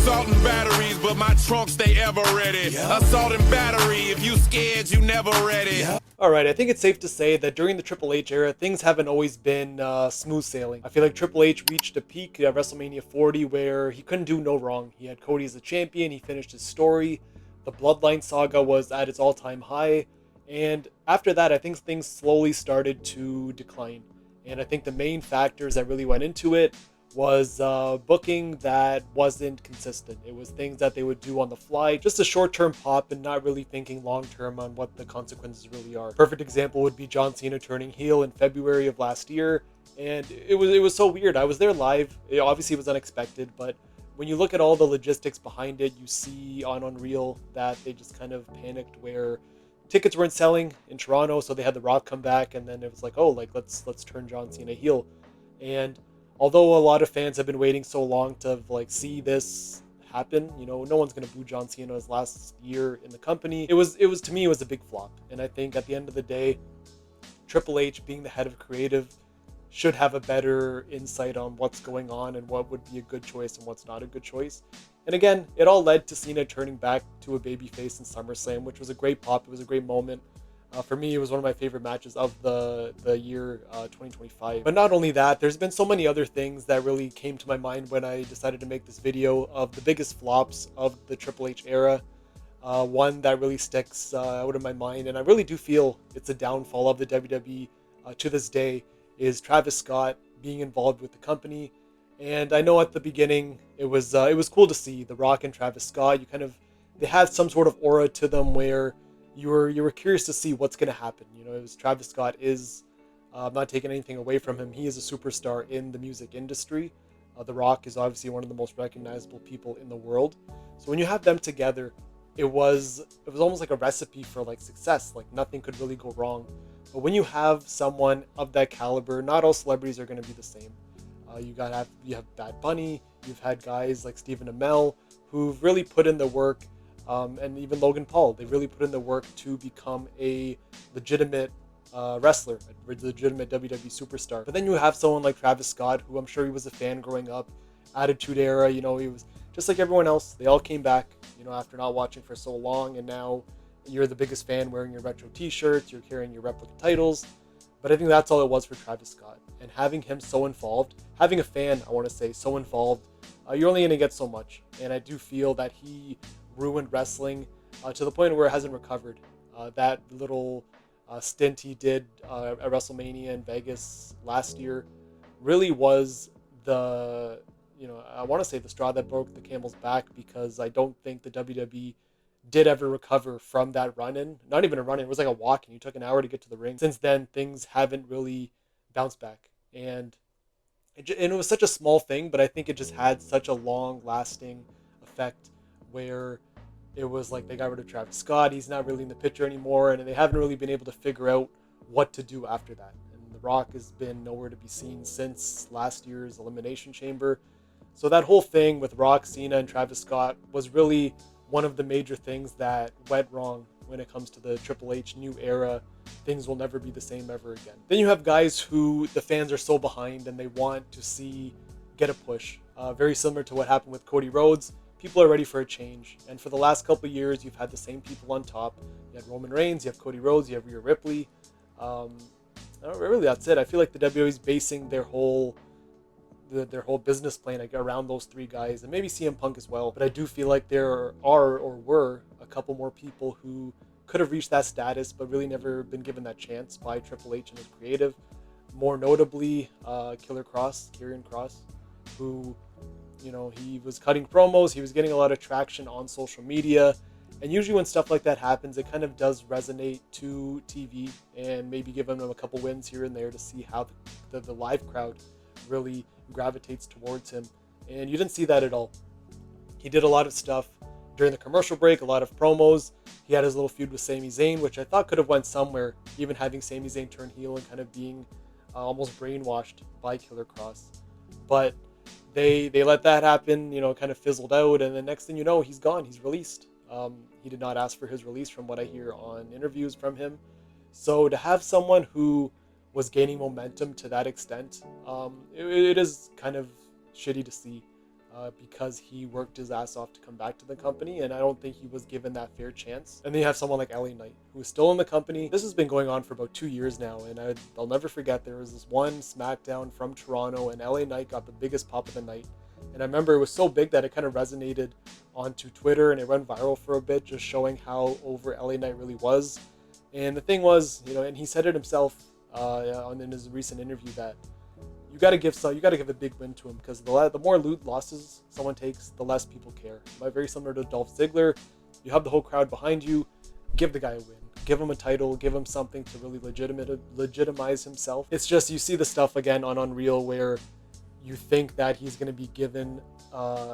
assault and batteries, but my trunk stay ever ready. Assault and battery, if you scared, you never ready. Alright, I think it's safe to say that during the Triple H era, things haven't always been smooth sailing. I feel like Triple H reached a peak at WrestleMania 40 where he couldn't do no wrong. He had Cody as a champion, he finished his story, the Bloodline saga was at its all-time high, and after that I think things slowly started to decline. And I think the main factors that really went into it was booking that wasn't consistent. It was things that they would do on the fly, just a short-term pop and not really thinking long-term on what the consequences really are. Perfect example would be John Cena turning heel in February of last year, and it was so weird. I was there live. It obviously was unexpected, but when you look at all the logistics behind it, you see on Unreal that they just kind of panicked where tickets weren't selling in Toronto, so they had The Rock come back, and then it was like, oh, like let's turn John Cena heel. And although a lot of fans have been waiting so long to like see this happen, you know, no one's gonna boo John Cena's last year in the company. It was to me it was a big flop, and I think at the end of the day, Triple H being the head of creative should have a better insight on what's going on and what would be a good choice and what's not a good choice. And again, it all led to Cena turning back to a babyface in SummerSlam, which was a great pop. It was a great moment. For me, it was one of my favorite matches of the year 2025. But not only that, there's been so many other things that really came to my mind when I decided to make this video of the biggest flops of the Triple H era. One that really sticks out of my mind, and I really do feel it's a downfall of the WWE to this day, is Travis Scott being involved with the company. And I know at the beginning it was cool to see The Rock and Travis Scott. They had some sort of aura to them where you were curious to see what's going to happen. You know, it was Travis Scott is not taking anything away from him. He is a superstar in the music industry. The Rock is obviously one of the most recognizable people in the world. So when you have them together, it was almost like a recipe for like success. Like nothing could really go wrong. But when you have someone of that caliber, not all celebrities are going to be the same. You have Bad Bunny. You've had guys like Stephen Amell who've really put in the work, and even Logan Paul. They really put in the work to become a legitimate wrestler, a legitimate WWE superstar. But then you have someone like Travis Scott, who I'm sure he was a fan growing up, Attitude Era. You know, he was just like everyone else. They all came back, you know, after not watching for so long, and now you're the biggest fan wearing your retro T-shirts. You're carrying your replica titles. But I think that's all it was for Travis Scott. And having him so involved, having a fan, I want to say, so involved, you're only going to get so much. And I do feel that he ruined wrestling to the point where it hasn't recovered. That little stint he did at WrestleMania in Vegas last year really was I want to say the straw that broke the camel's back, because I don't think the WWE did ever recover from that run-in. Not even a run-in, it was like a walk-in. You took an hour to get to the ring. Since then, things haven't really bounced back. And it was such a small thing, but I think it just had such a long-lasting effect where it was like they got rid of Travis Scott. He's not really in the picture anymore, and they haven't really been able to figure out what to do after that. And The Rock has been nowhere to be seen since last year's Elimination Chamber. So that whole thing with Rock, Cena, and Travis Scott was really one of the major things that went wrong when it comes to the Triple H new era. Things will never be the same ever again. Then you have guys who the fans are so behind and they want to see get a push. Very similar to what happened with Cody Rhodes. People are ready for a change. And for the last couple of years, you've had the same people on top. You had Roman Reigns, you have Cody Rhodes, you have Rhea Ripley. Really, that's it. I feel like the WWE is basing their whole business plan around those three guys, and maybe CM Punk as well. But I do feel like there are or were a couple more people who could have reached that status but really never been given that chance by Triple H and his creative. More notably, Karrion Kross, who, you know, he was cutting promos, he was getting a lot of traction on social media, and usually when stuff like that happens, it kind of does resonate to TV and maybe give them a couple wins here and there to see how the live crowd really gravitates towards him. And you didn't see that at all. He did a lot of stuff during the commercial break, a lot of promos. He had his little feud with Sami Zayn, which I thought could have went somewhere, even having Sami Zayn turn heel and kind of being almost brainwashed by Killer Kross. But they let that happen, you know, kind of fizzled out, and the next thing you know, he's gone, he's released. He did not ask for his release from what I hear on interviews from him. So to have someone who was gaining momentum to that extent, it is kind of shitty to see. because he worked his ass off to come back to the company, and I don't think he was given that fair chance. And then you have someone like LA Knight, who is still in the company. This has been going on for about 2 years now, and I'll never forget there was this one SmackDown from Toronto, and LA Knight got the biggest pop of the night. And I remember it was so big that it kind of resonated onto Twitter, and it went viral for a bit, just showing how over LA Knight really was. And the thing was, and he said it himself in his recent interview, that you got to give a big win to him, because the more losses someone takes, the less people care. Very similar to Dolph Ziggler, you have the whole crowd behind you. Give the guy a win, give him a title, give him something to really legitimize himself. It's just, you see the stuff again on Unreal where you think that he's going to be given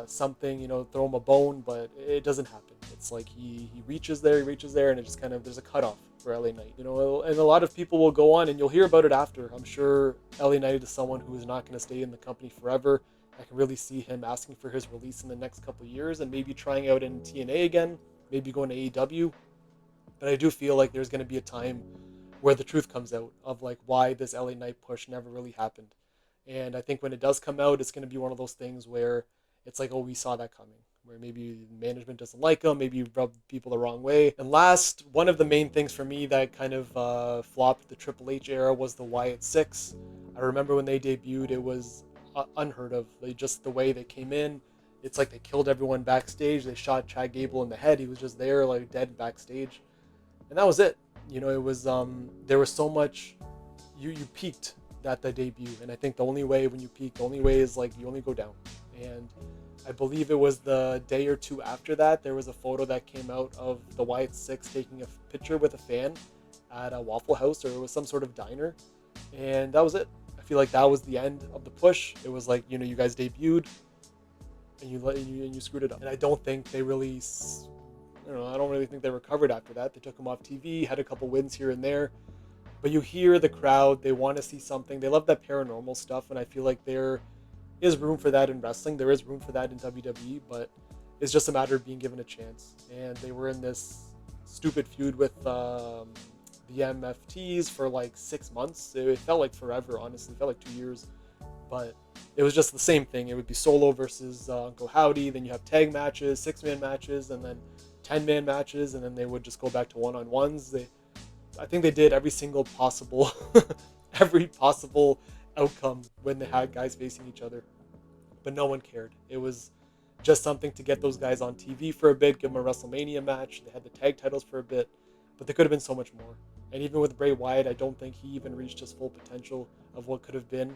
something, throw him a bone, but it doesn't happen. It's like he reaches there, and it just kind of, there's a cutoff for LA Knight, and a lot of people will go on, and you'll hear about it after. I'm sure LA Knight is someone who is not going to stay in the company forever. I can really see him asking for his release in the next couple of years, and maybe trying out in TNA again, maybe going to AEW. But I do feel like there's going to be a time where the truth comes out of like why this LA Knight push never really happened. And I think when it does come out, it's going to be one of those things where it's like, oh, we saw that coming, where maybe management doesn't like him, maybe you rub people the wrong way. And last, one of the main things for me that kind of flopped the Triple H era was the Wyatt 6. I remember when they debuted, it was unheard of. Just the way they came in, it's like they killed everyone backstage. They shot Chad Gable in the head. He was just there, like dead backstage. And that was it. It was, there was so much, you peaked at the debut. And I think the only way when you peak, the only way is like you only go down. And I believe it was the day or two after that, there was a photo that came out of the Wyatt 6 taking a picture with a fan at a Waffle House, or it was some sort of diner. And that was it. I feel like that was the end of the push. It was like, you guys debuted and you screwed it up. And I don't think they really, I don't really think they recovered after that. They took him off TV, had a couple wins here and there. But you hear the crowd, they want to see something. They love that paranormal stuff, and I feel like there is room for that in wrestling. There is room for that in WWE, but it's just a matter of being given a chance. And they were in this stupid feud with the MFTs for like 6 months. It felt like forever, honestly. It felt like 2 years. But it was just the same thing. It would be Solo versus Uncle Howdy. Then you have tag matches, 6-man matches, and then 10-man matches. And then they would just go back to one-on-ones. I think they did every single possible outcome when they had guys facing each other, but no one cared. It was just something to get those guys on TV for a bit, give them a WrestleMania match. They had the tag titles for a bit, but they could have been so much more. And even with Bray Wyatt, I don't think he even reached his full potential of what could have been,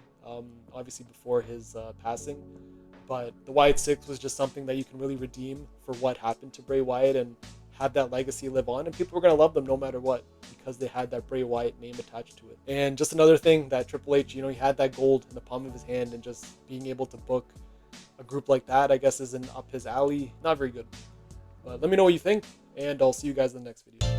obviously before his passing. But the Wyatt 6 was just something that you can really redeem for what happened to Bray Wyatt and have that legacy live on, and people were going to love them no matter what, because they had that Bray Wyatt name attached to it. And just another thing that Triple H, he had that gold in the palm of his hand, and just being able to book a group like that, I guess, isn't up his alley. Not very good. But let me know what you think, and I'll see you guys in the next video.